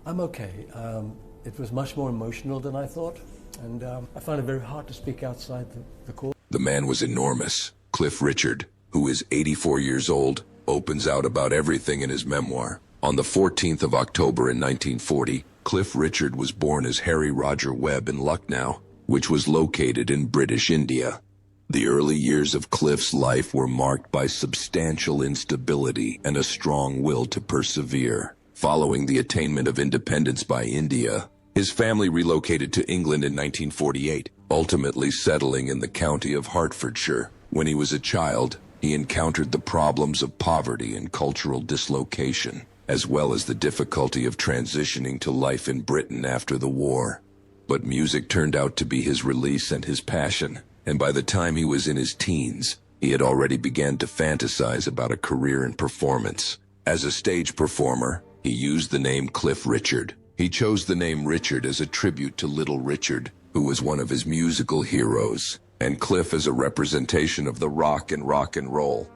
I'm okay. It was much more emotional than I thought, and I found it very hard to speak outside the court. The man was enormous. Cliff Richard, who is 84 years old, opens out about everything in his memoir. On the 14th of October in 1940, Cliff Richard was born as Harry Roger Webb in Lucknow, which was located in British India. The early years of Cliff's life were marked by substantial instability and a strong will to persevere. Following the attainment of independence by India, his family relocated to England in 1948, ultimately settling in the county of Hertfordshire. When he was a child, he encountered the problems of poverty and cultural dislocation, as well as the difficulty of transitioning to life in Britain after the war. But music turned out to be his release and his passion, and by the time he was in his teens, he had already begun to fantasize about a career in performance. As a stage performer, he used the name Cliff Richard. He chose the name Richard as a tribute to Little Richard, who was one of his musical heroes, and Cliff as a representation of the rock and roll.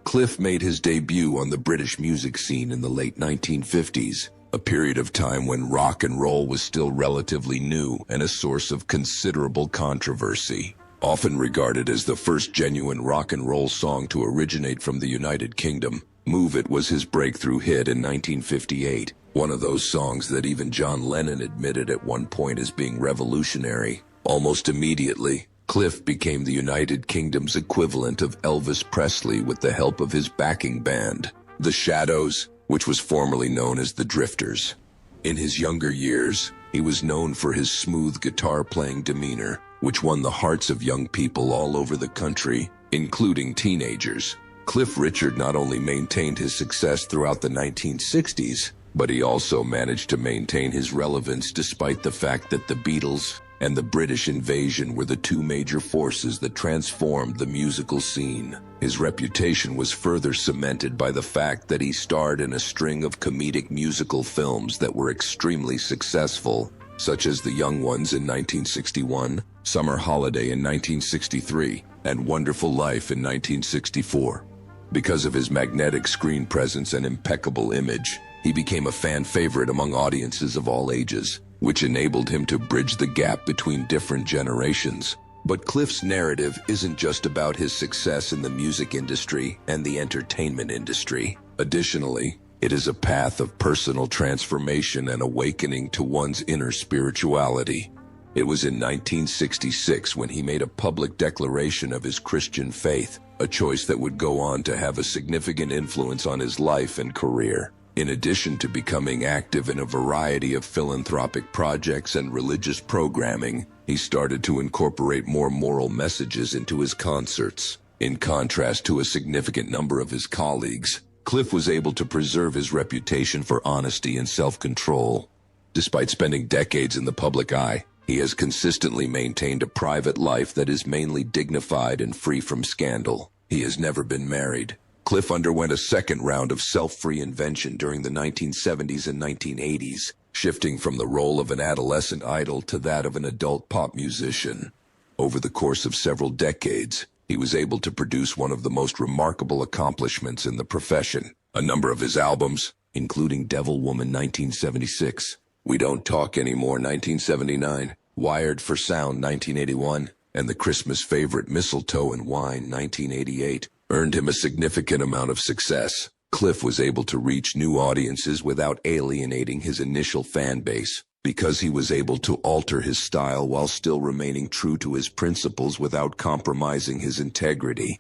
Cliff made his debut on the British music scene in the late 1950s, a period of time when rock and roll was still relatively new and a source of considerable controversy. Often regarded as the first genuine rock and roll song to originate from the United Kingdom, Move It was his breakthrough hit in 1958, one of those songs that even John Lennon admitted at one point as being revolutionary. Almost immediately, Cliff became the United Kingdom's equivalent of Elvis Presley with the help of his backing band, The Shadows, which was formerly known as the Drifters. In his younger years, he was known for his smooth guitar-playing demeanor, which won the hearts of young people all over the country, including teenagers. Cliff Richard not only maintained his success throughout the 1960s, but he also managed to maintain his relevance despite the fact that the Beatles and the British invasion were the two major forces that transformed the musical scene. His reputation was further cemented by the fact that he starred in a string of comedic musical films that were extremely successful, such as The Young Ones in 1961, Summer Holiday in 1963, and Wonderful Life in 1964. Because of his magnetic screen presence and impeccable image, he became a fan favorite among audiences of all ages, which enabled him to bridge the gap between different generations. But Cliff's narrative isn't just about his success in the music industry and the entertainment industry. Additionally, it is a path of personal transformation and awakening to one's inner spirituality. It was in 1966 when he made a public declaration of his Christian faith, a choice that would go on to have a significant influence on his life and career. In addition to becoming active in a variety of philanthropic projects and religious programming, he started to incorporate more moral messages into his concerts. In contrast to a significant number of his colleagues, Cliff was able to preserve his reputation for honesty and self-control. Despite spending decades in the public eye, he has consistently maintained a private life that is mainly dignified and free from scandal. He has never been married. Cliff underwent a second round of self-reinvention during the 1970s and 1980s, shifting from the role of an adolescent idol to that of an adult pop musician. Over the course of several decades, he was able to produce one of the most remarkable accomplishments in the profession. A number of his albums, including Devil Woman 1976, We Don't Talk Anymore 1979, Wired for Sound 1981, and the Christmas favorite Mistletoe and Wine 1988, earned him a significant amount of success. Cliff was able to reach new audiences without alienating his initial fan base, because he was able to alter his style while still remaining true to his principles without compromising his integrity.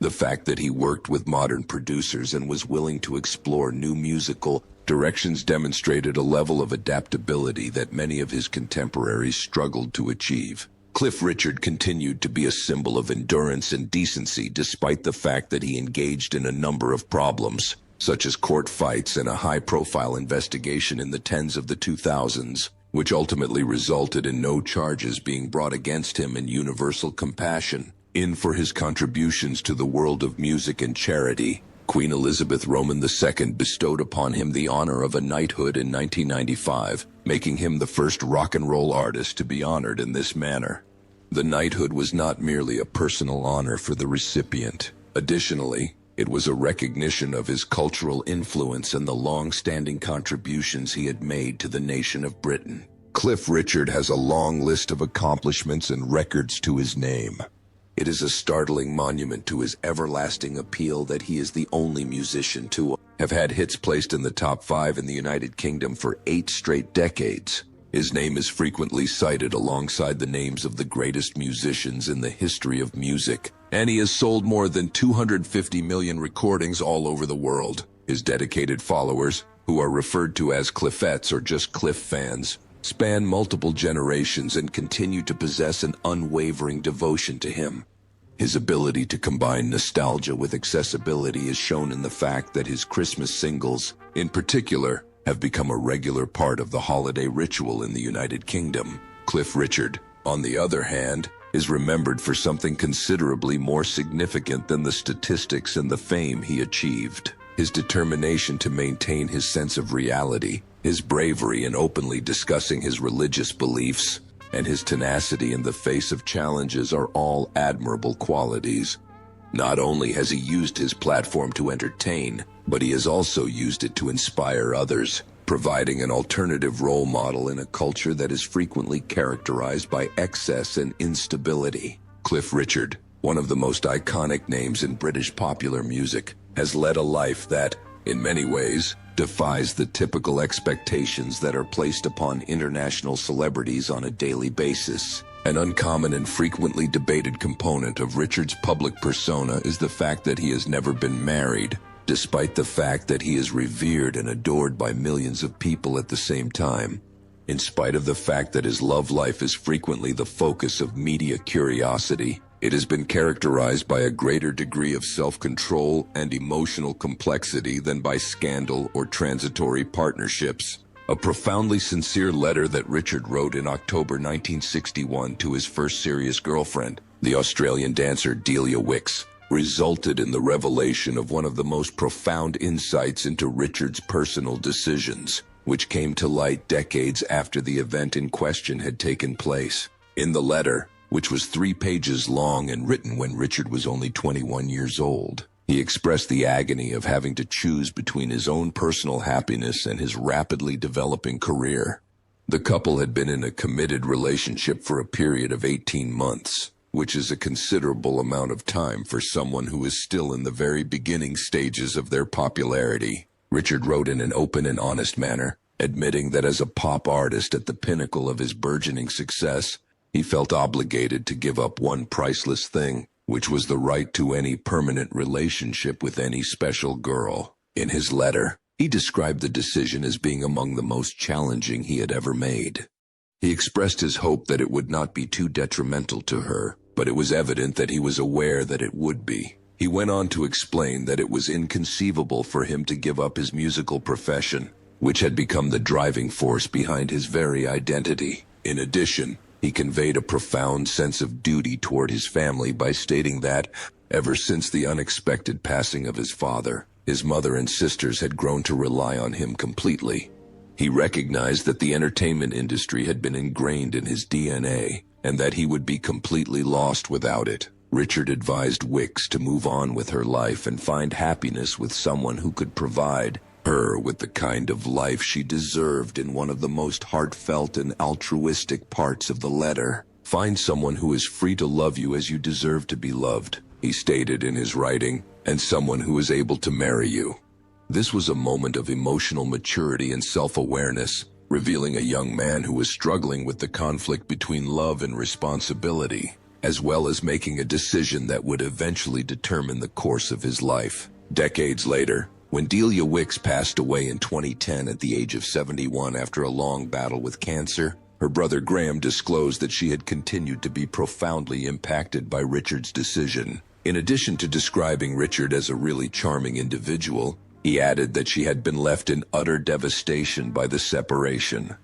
The fact that he worked with modern producers and was willing to explore new musical directions demonstrated a level of adaptability that many of his contemporaries struggled to achieve. Cliff Richard continued to be a symbol of endurance and decency despite the fact that he engaged in a number of problems, such as court fights and a high-profile investigation in the tens of the 2000s, which ultimately resulted in no charges being brought against him and universal compassion. In for his contributions to the world of music and charity, Queen Elizabeth Roman II bestowed upon him the honor of a knighthood in 1995, making him the first rock and roll artist to be honored in this manner. The knighthood was not merely a personal honor for the recipient. Additionally, It was a recognition of his cultural influence and the long-standing contributions he had made to the nation of Britain. Cliff Richard has a long list of accomplishments and records to his name. It is a startling monument to his everlasting appeal that he is the only musician to have had hits placed in the top 5 in the United Kingdom for 8 straight decades. His name is frequently cited alongside the names of the greatest musicians in the history of music, and he has sold more than 250 million recordings all over the world. His dedicated followers, who are referred to as Cliffettes or just Cliff fans, span multiple generations and continue to possess an unwavering devotion to him. His ability to combine nostalgia with accessibility is shown in the fact that his Christmas singles, in particular, have become a regular part of the holiday ritual in the United Kingdom. Cliff Richard, on the other hand, is remembered for something considerably more significant than the statistics and the fame he achieved. His determination to maintain his sense of reality, his bravery in openly discussing his religious beliefs, and his tenacity in the face of challenges are all admirable qualities. Not only has he used his platform to entertain, but he has also used it to inspire others, providing an alternative role model in a culture that is frequently characterized by excess and instability. Cliff Richard, one of the most iconic names in British popular music, has led a life that, in many ways, defies the typical expectations that are placed upon international celebrities on a daily basis. An uncommon and frequently debated component of Richard's public persona is the fact that he has never been married, despite the fact that he is revered and adored by millions of people at the same time. In spite of the fact that his love life is frequently the focus of media curiosity, it has been characterized by a greater degree of self-control and emotional complexity than by scandal or transitory partnerships. A profoundly sincere letter that Richard wrote in October 1961 to his first serious girlfriend, the Australian dancer Delia Wicks, resulted in the revelation of one of the most profound insights into Richard's personal decisions, which came to light decades after the event in question had taken place. In the letter, which was 3 pages long and written when Richard was only 21 years old, he expressed the agony of having to choose between his own personal happiness and his rapidly developing career. The couple had been in a committed relationship for a period of 18 months, which is a considerable amount of time for someone who is still in the very beginning stages of their popularity. Richard wrote in an open and honest manner, admitting that as a pop artist at the pinnacle of his burgeoning success, he felt obligated to give up one priceless thing, which was the right to any permanent relationship with any special girl. In his letter, he described the decision as being among the most challenging he had ever made. He expressed his hope that it would not be too detrimental to her, but it was evident that he was aware that it would be. He went on to explain that it was inconceivable for him to give up his musical profession, which had become the driving force behind his very identity. In addition, he conveyed a profound sense of duty toward his family by stating that, ever since the unexpected passing of his father, his mother and sisters had grown to rely on him completely. He recognized that the entertainment industry had been ingrained in his DNA, and that he would be completely lost without it. Richard advised Wicks to move on with her life and find happiness with someone who could provide her with the kind of life she deserved. In one of the most heartfelt and altruistic parts of the letter, "Find someone who is free to love you as you deserve to be loved," he stated in his writing, "and someone who is able to marry you." This was a moment of emotional maturity and self-awareness, revealing a young man who was struggling with the conflict between love and responsibility, as well as making a decision that would eventually determine the course of his life. Decades later, when Delia Wicks passed away in 2010 at the age of 71 after a long battle with cancer, her brother Graham disclosed that she had continued to be profoundly impacted by Richard's decision. In addition to describing Richard as a really charming individual, he added that she had been left in utter devastation by the separation,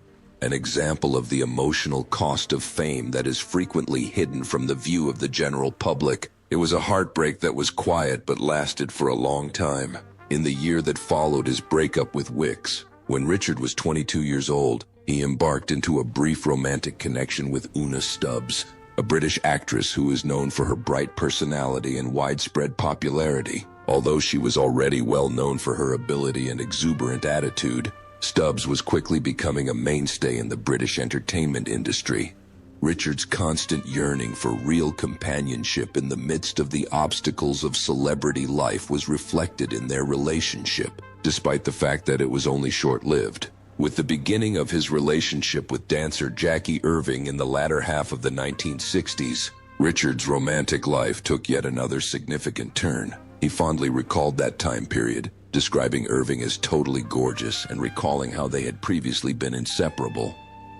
an example of the emotional cost of fame that is frequently hidden from the view of the general public. It was a heartbreak that was quiet but lasted for a long time. In the year that followed his breakup with Wicks, when Richard was 22 years old, he embarked into a brief romantic connection with Una Stubbs, a British actress who is known for her bright personality and widespread popularity. Although she was already well known for her ability and exuberant attitude, Stubbs was quickly becoming a mainstay in the British entertainment industry. Richard's constant yearning for real companionship in the midst of the obstacles of celebrity life was reflected in their relationship, despite the fact that it was only short-lived. With the beginning of his relationship with dancer Jackie Irving in the latter half of the 1960s, Richard's romantic life took yet another significant turn. He fondly recalled that time period, describing Irving as totally gorgeous and recalling how they had previously been inseparable.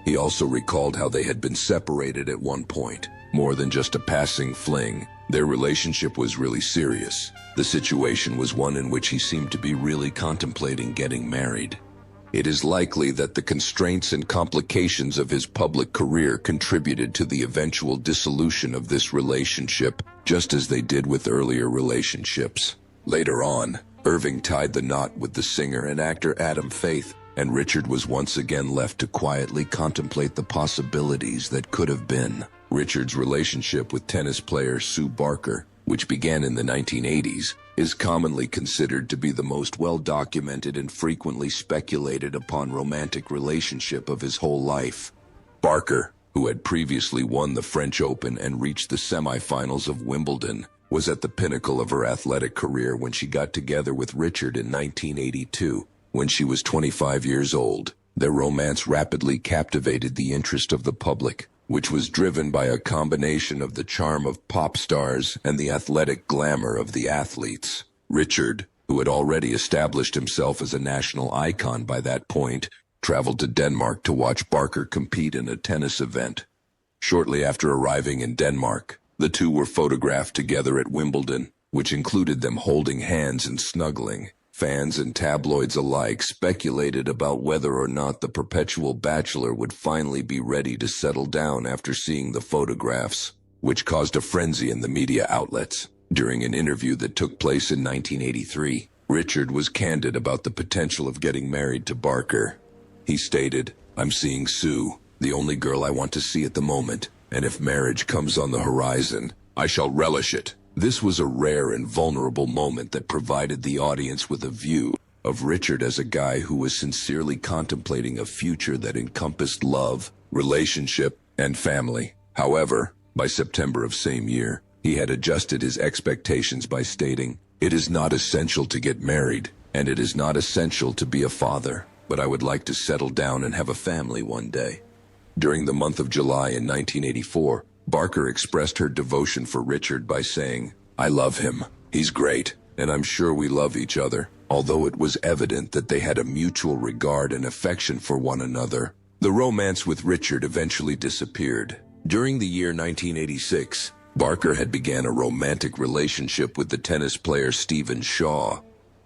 He also recalled how they had been separated at one point, more than just a passing fling. Their relationship was really serious. The situation was one in which he seemed to be really contemplating getting married. It is likely that the constraints and complications of his public career contributed to the eventual dissolution of this relationship, just as they did with earlier relationships. Later on, Irving tied the knot with the singer and actor Adam Faith, and Richard was once again left to quietly contemplate the possibilities that could have been. Richard's relationship with tennis player Sue Barker, which began in the 1980s, is commonly considered to be the most well-documented and frequently speculated upon romantic relationship of his whole life. Barker, who had previously won the French Open and reached the semifinals of Wimbledon, was at the pinnacle of her athletic career when she got together with Richard in 1982. When she was 25 years old, their romance rapidly captivated the interest of the public, which was driven by a combination of the charm of pop stars and the athletic glamour of the athletes. Richard, who had already established himself as a national icon by that point, traveled to Denmark to watch Barker compete in a tennis event. Shortly after arriving in Denmark, the two were photographed together at Wimbledon, which included them holding hands and snuggling. Fans and tabloids alike speculated about whether or not the perpetual bachelor would finally be ready to settle down after seeing the photographs, which caused a frenzy in the media outlets. During an interview that took place in 1983, Richard was candid about the potential of getting married to Barker. He stated, "I'm seeing Sue, the only girl I want to see at the moment, and if marriage comes on the horizon, I shall relish it." This was a rare and vulnerable moment that provided the audience with a view of Richard as a guy who was sincerely contemplating a future that encompassed love, relationship, and family. However, by September of same year, he had adjusted his expectations by stating, "It is not essential to get married, and it is not essential to be a father, but I would like to settle down and have a family one day." During the month of July in 1984, Barker expressed her devotion for Richard by saying, "I love him. He's great, and I'm sure we love each other." Although it was evident that they had a mutual regard and affection for one another, the romance with Richard eventually disappeared. During the year 1986, Barker had began a romantic relationship with the tennis player Stephen Shaw.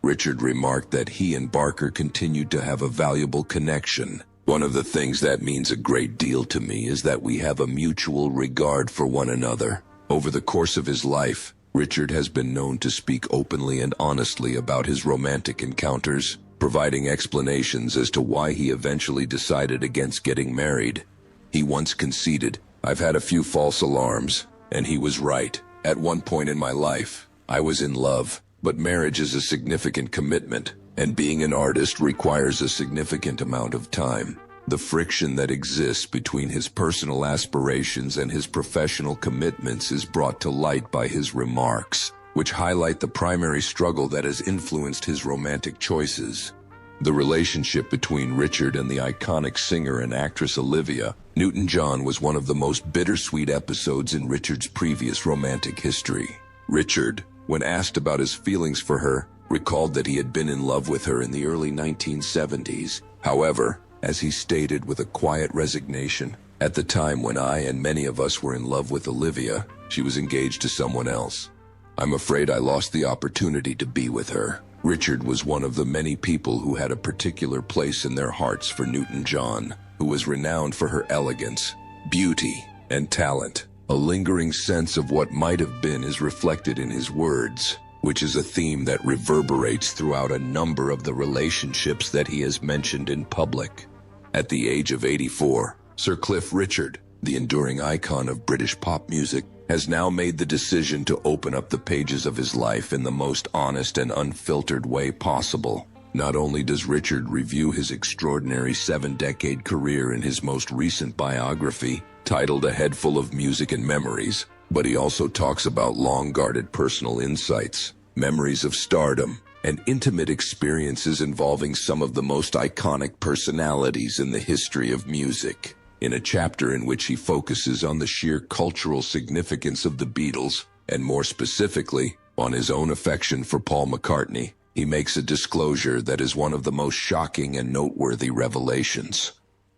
Richard remarked that he and Barker continued to have a valuable connection. "One of the things that means a great deal to me is that we have a mutual regard for one another." Over the course of his life, Richard has been known to speak openly and honestly about his romantic encounters, providing explanations as to why he eventually decided against getting married. He once conceded, "I've had a few false alarms, and he was right. At one point in my life, I was in love, but marriage is a significant commitment, and being an artist requires a significant amount of time." The friction that exists between his personal aspirations and his professional commitments is brought to light by his remarks, which highlight the primary struggle that has influenced his romantic choices. The relationship between Richard and the iconic singer and actress Olivia Newton-John was one of the most bittersweet episodes in Richard's previous romantic history. Richard, when asked about his feelings for her, recalled that he had been in love with her in the early 1970s. However, as he stated with a quiet resignation, "At the time when I and many of us were in love with Olivia, she was engaged to someone else. I'm afraid I lost the opportunity to be with her." Richard was one of the many people who had a particular place in their hearts for Newton-John, who was renowned for her elegance, beauty, and talent. A lingering sense of what might have been is reflected in his words, which is a theme that reverberates throughout a number of the relationships that he has mentioned in public. At the age of 84, Sir Cliff Richard, the enduring icon of British pop music, has now made the decision to open up the pages of his life in the most honest and unfiltered way possible. Not only does Richard review his extraordinary 7-decade career in his most recent biography, titled A Head Full of Music and Memories, but he also talks about long-guarded personal insights, memories of stardom, and intimate experiences involving some of the most iconic personalities in the history of music. In a chapter in which he focuses on the sheer cultural significance of the Beatles, and more specifically, on his own affection for Paul McCartney, he makes a disclosure that is one of the most shocking and noteworthy revelations.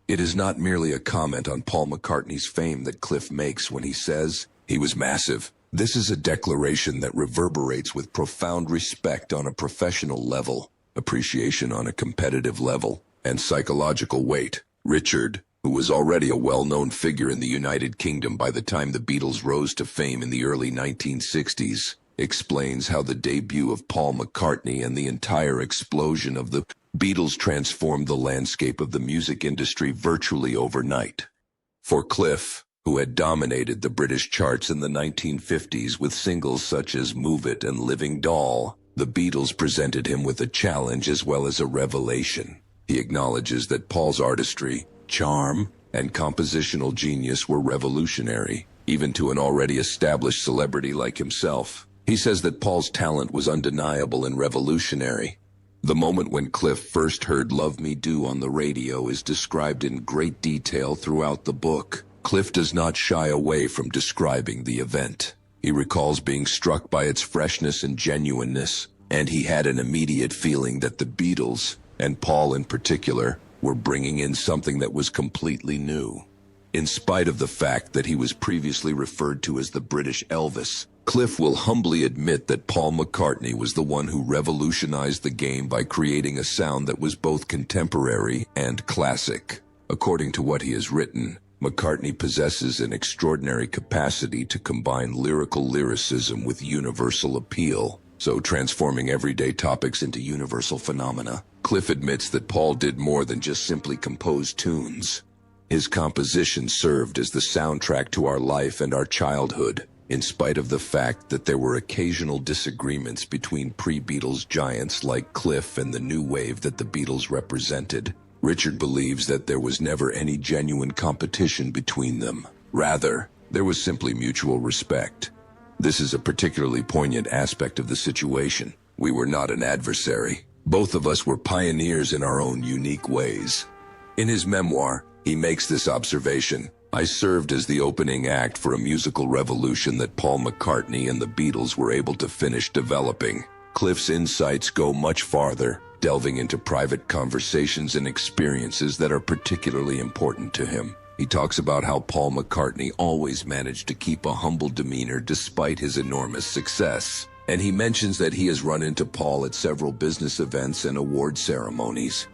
It is not merely a comment on Paul McCartney's fame that Cliff makes when he says, "He was massive." This is a declaration that reverberates with profound respect on a professional level, appreciation on a competitive level, and psychological weight. Richard, who was already a well-known figure in the United Kingdom by the time the Beatles rose to fame in the early 1960s, explains how the debut of Paul McCartney and the entire explosion of the Beatles transformed the landscape of the music industry virtually overnight. For Cliff, who had dominated the British charts in the 1950s with singles such as Move It and Living Doll, the Beatles presented him with a challenge as well as a revelation. He acknowledges that Paul's artistry, charm, and compositional genius were revolutionary, even to an already established celebrity like himself. He says that Paul's talent was undeniable and revolutionary. The moment when Cliff first heard Love Me Do on the radio is described in great detail throughout the book. Cliff does not shy away from describing the event. He recalls being struck by its freshness and genuineness, and he had an immediate feeling that the Beatles, and Paul in particular, were bringing in something that was completely new. In spite of the fact that he was previously referred to as the British Elvis, Cliff will humbly admit that Paul McCartney was the one who revolutionized the game by creating a sound that was both contemporary and classic. According to what he has written, McCartney possesses an extraordinary capacity to combine lyrical lyricism with universal appeal, so transforming everyday topics into universal phenomena. Cliff admits that Paul did more than just simply compose tunes. His composition served as the soundtrack to our life and our childhood. In spite of the fact that there were occasional disagreements between pre-Beatles giants like Cliff and the new wave that the Beatles represented, Richard believes that there was never any genuine competition between them. Rather, there was simply mutual respect. This is a particularly poignant aspect of the situation. We were not an adversary. Both of us were pioneers in our own unique ways. In his memoir, he makes this observation: "I served as the opening act for a musical revolution that Paul McCartney and the Beatles were able to finish developing." Cliff's insights go much farther, delving into private conversations and experiences that are particularly important to him. He talks about how Paul McCartney always managed to keep a humble demeanor despite his enormous success. And he mentions that he has run into Paul at several business events and award ceremonies.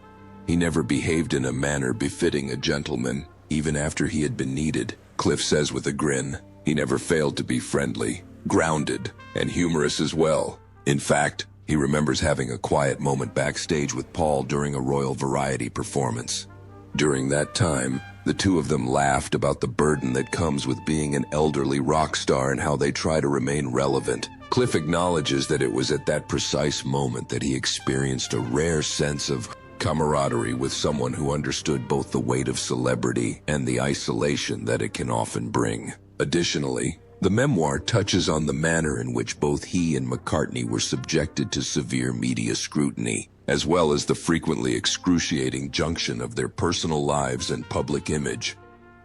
He never behaved in a manner befitting a gentleman, even after he had been needed. Cliff says with a grin, he never failed to be friendly, grounded, and humorous as well. In fact, he remembers having a quiet moment backstage with Paul during a Royal Variety performance. During that time, the two of them laughed about the burden that comes with being an elderly rock star and how they try to remain relevant. Cliff acknowledges that it was at that precise moment that he experienced a rare sense of camaraderie with someone who understood both the weight of celebrity and the isolation that it can often bring. Additionally, the memoir touches on the manner in which both he and McCartney were subjected to severe media scrutiny, as well as the frequently excruciating junction of their personal lives and public image.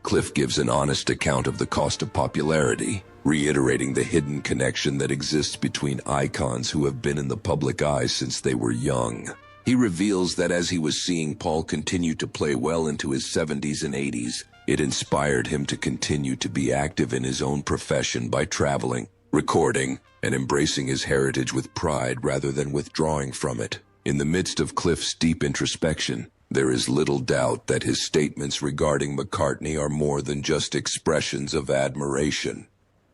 Cliff gives an honest account of the cost of popularity, reiterating the hidden connection that exists between icons who have been in the public eye since they were young. He reveals that as he was seeing Paul continue to play well into his 70s and 80s, it inspired him to continue to be active in his own profession by traveling, recording, and embracing his heritage with pride rather than withdrawing from it. In the midst of Cliff's deep introspection, there is little doubt that his statements regarding McCartney are more than just expressions of admiration.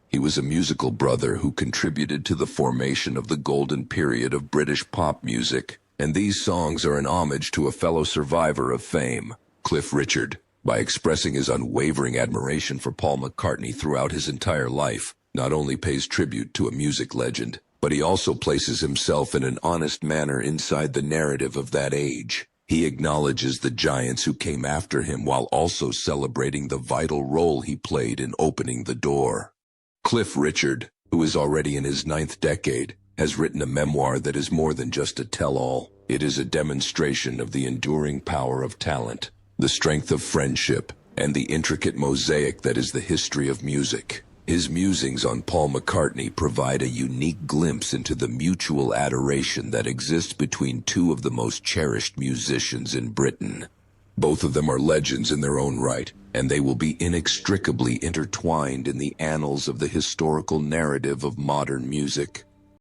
He was a musical brother who contributed to the formation of the golden period of British pop music, and these songs are an homage to a fellow survivor of fame, Cliff Richard. By expressing his unwavering admiration for Paul McCartney throughout his entire life, not only pays tribute to a music legend, but he also places himself in an honest manner inside the narrative of that age. He acknowledges the giants who came after him while also celebrating the vital role he played in opening the door. Cliff Richard, who is already in his 9th decade, has written a memoir that is more than just a tell-all. It is a demonstration of the enduring power of talent, the strength of friendship, and the intricate mosaic that is the history of music. His musings on Paul McCartney provide a unique glimpse into the mutual adoration that exists between two of the most cherished musicians in Britain. Both of them are legends in their own right, and they will be inextricably intertwined in the annals of the historical narrative of modern music.